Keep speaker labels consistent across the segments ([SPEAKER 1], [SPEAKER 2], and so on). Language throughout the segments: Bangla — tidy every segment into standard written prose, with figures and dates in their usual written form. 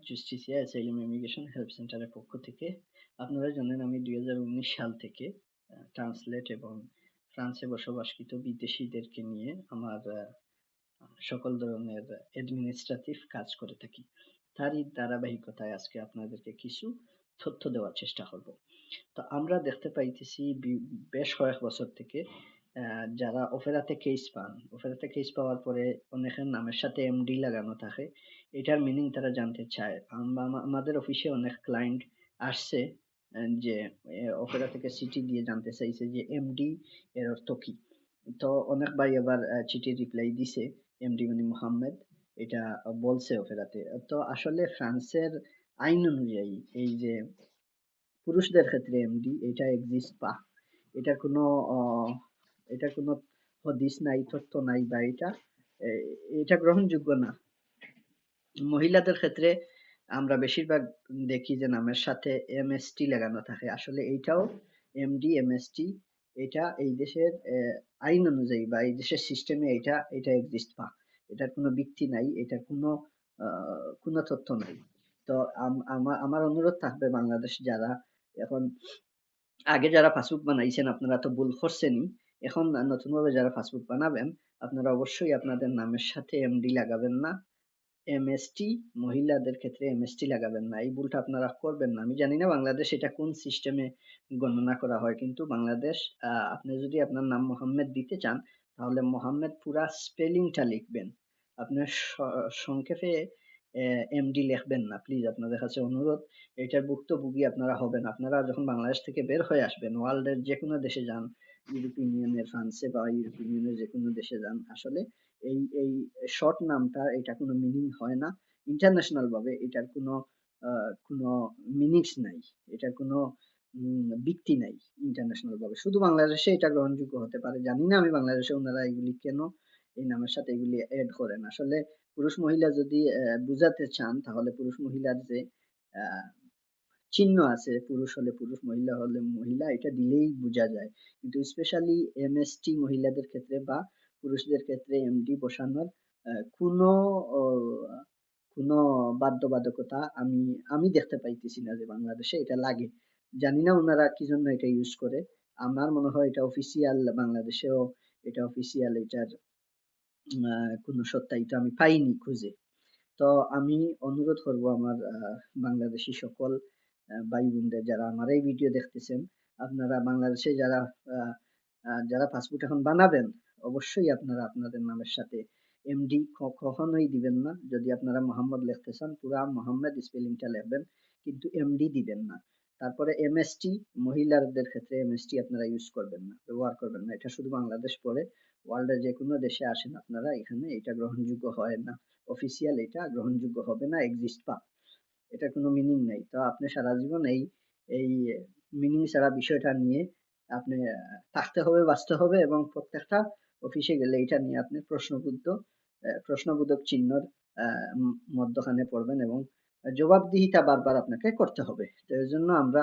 [SPEAKER 1] জুস্টিসিয়া অ্যাসাইলাম ইমিগ্রেশন হেল্প সেন্টারের পক্ষ থেকে। আপনারা জানেন আমি 2019 সাল থেকে ট্রান্সলেট এবং ফ্রান্সে বসবাসকৃত বিদেশীদেরকে নিয়ে আমার সকল ধরনের অ্যাডমিনিস্ট্রেটিভ কাজ করে থাকি। তারই ধারাবাহিকতায় আজকে আপনাদেরকে কিছু তথ্য দেওয়ার চেষ্টা করব। তো আমরা দেখতে পাইতেছি বেশ কয়েক বছর থেকে যারা অপেরাতে কেস পান, অপেরাতে কেস পাওয়ার পরে অনেকের নামের সাথে এমডি লাগানো থাকে। এটার মিনিং তারা জানতে চায়। আমাদের অফিসে অনেক ক্লায়েন্ট আসছে যে অপেরা থেকে চিঠি দিয়ে জানতে চাইছে যে এমডি এর অর্থ কি। তো অনেক ভাই আবার চিঠির রিপ্লাই দিছে এমডি মানে মোহাম্মদ, এটা বলছে অপেরাতে। তো আসলে ফ্রান্সের আইন অনুযায়ী এই যে পুরুষদের ক্ষেত্রে এমডি এটা এক্সিস্ট বা এটার কোনো এটার কোনো হদিস নাই, তথ্য নাই, বা এটা গ্রহণযোগ্য না। মহিলাদের ক্ষেত্রে আমরা বেশিরভাগ দেখি যে নামের সাথে এমএসটি লাগানো থাকে। আসলে এইটাও এমডি এমএসটি এটা এই দেশের আইন অনুযায়ী বা এই দেশের সিস্টেমে এটা এক্সিস্ট বা এটার কোনো ভিত্তি নাই, এটার কোনো তথ্য নাই। তো আমার অনুরোধ থাকবে বাংলাদেশ যারা এখন আগে যারা পাসপোর্ট বানাইছেন আপনারা তো ভুল করছেনই, এখন নতুনভাবে যারা পাসপোর্ট বানাবেন আপনারা অবশ্যই আপনাদের নামের সাথে এমডি লাগাবেন না, এমএসটি মহিলাদের ক্ষেত্রে এমএসটি লাগাবেন না। এই ভুলটা আপনারা করবেন না। আমি জানি না বাংলাদেশ এটা কোন সিস্টেমে গণনা করা হয়, কিন্তু বাংলাদেশ আপনি যদি আপনার নাম মোহাম্মদ দিতে চান তাহলে মোহাম্মদ পুরা স্পেলিংটা লিখবেন। আপনার সংক্ষেপে এমডি লিখবেন না, প্লিজ আপনাদের কাছে অনুরোধ। এটার ভুক্তভোগী আপনারা হবেন। আপনারা যখন বাংলাদেশ থেকে বের হয়ে আসবেন, ওয়ার্ল্ডের যে কোনো দেশে যান, ইউরোপিয়ান ইউনিয়নের ফ্রান্সে বা ইউরোপিয়ান ইউনিয়নের যে কোনো দেশে যান, আসলে এই শর্ট নামটা এটা কোনো মিনিং হয় না। ইন্টারন্যাশনাল ভাবে এটার কোনো মিনিংস নাই, এটার কোনো ভিত্তি নাই ইন্টারন্যাশনাল ভাবে। শুধু বাংলাদেশে এটা গ্রহণযোগ্য হতে পারে। জানি না আমি বাংলাদেশে ওনারা এগুলি কেন এই নামের সাথে এগুলি এড করেন। আসলে পুরুষ মহিলা যদি বুঝাতে চান তাহলে পুরুষ মহিলার যে চিহ্ন আছে, পুরুষ হলে পুরুষ, মহিলা হলে মহিলা, এটা দিলেই বোঝা যায়। কিন্তু স্পেশালি এমএসটি মহিলাদের ক্ষেত্রে বা পুরুষদের ক্ষেত্রে এমডি বসানোর কোনো কোনো বাধ্যবাধকতা আমি দেখতে পাইতেছি না যে বাংলাদেশে এটা লাগে। জানি না ওনারা কি জন্য এটা ইউজ করে। আমার মনে হয় এটা অফিসিয়াল, বাংলাদেশেও এটা অফিসিয়াল, এটার কোনো সত্যায়িত আমি পাইনি খুঁজে। তো আমি অনুরোধ করব আমার বাংলাদেশী সকল ভাই বোনদের যারা আমার এই ভিডিও দেখতেছেন, আপনারা বাংলাদেশে যারা পাসপোর্ট এখন বানাবেন অবশ্যই আপনারা আপনাদের নামের সাথে এমডি কখনোই দিবেন না। যদি আপনারা মোহাম্মদ লিখতে চান পুরা মোহাম্মদ স্পেলিংটা লিখবেন, কিন্তু এমডি দিবেন না। তারপরে এমএসটি মহিলাদের ক্ষেত্রে এমএসটি আপনারা ইউজ করবেন না, ব্যবহার করবেন না। এটা শুধু বাংলাদেশ পরে, ওয়ার্ল্ডের যে কোনো দেশে আসেন আপনারা, এখানে এটা গ্রহণযোগ্য হয় না। অফিসিয়াল এটা গ্রহণযোগ্য হবে না, এক্সিস্ট বা এটা কোনো মিনিং নাই। তো আপনি সারা জীবন এই এই মিনিং ছাড়া বিষয়টা নিয়ে আপনি থাকতে হবে, বাঁচতে হবে, এবং প্রত্যেকটা অফিসে গেলে এটা নিয়ে আপনি প্রশ্নবোধক চিহ্নর মধ্যখানে পড়বেন এবং জবাবদিহিতা বারবার আপনাকে করতে হবে। তো এর জন্য আমরা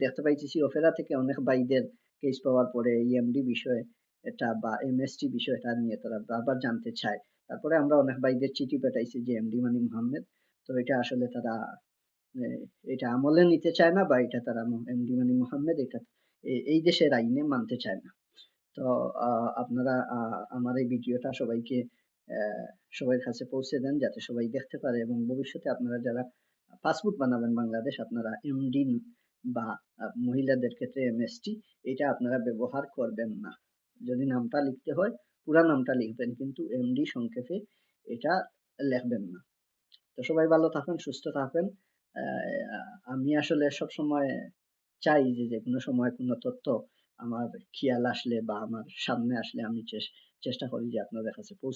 [SPEAKER 1] দেখতে পাইতেছি অপেরা থেকে অনেক ভাইদের কেস পাওয়ার পরে ইএমডি বিষয় এটা বা এমএসটি বিষয়টা নিয়ে তারা বারবার জানতে চায়। তারপরে আমরা অনেক ভাইদের চিঠি পাঠাইছি যে এমডি মানি মোহাম্মদ। তো এটা আসলে তারা এটা আমলে নিতে চায় না, বা এটা তারা এমডি মানি মোহাম্মদ এটা এই দেশের আইনে মানতে চায় না। তো আপনারা আমার এই ভিডিওটা সবার কাছে পৌঁছে দেন যাতে সবাই দেখতে পারে, এবং ভবিষ্যতে আপনারা যারা পাসপোর্ট বানাবেন বাংলাদেশ, আপনারা এমডি বা মহিলাদের ক্ষেত্রে এমএসটি এটা আপনারা ব্যবহার করবেন না। যদি নামটা লিখতে হয় পুরা নামটা লিখবেন, কিন্তু এমডি সংক্ষেপে এটা লিখবেন না। তো সবাই ভালো থাকেন, সুস্থ থাকেন। আমি আসলে সবসময় চাই যে যেকোনো সময় কোনো তথ্য আমার খেয়াল আসলে বা আমার সামনে আসলে আমি চেষ্টা করি যে আপনাদের কাছে পৌঁছা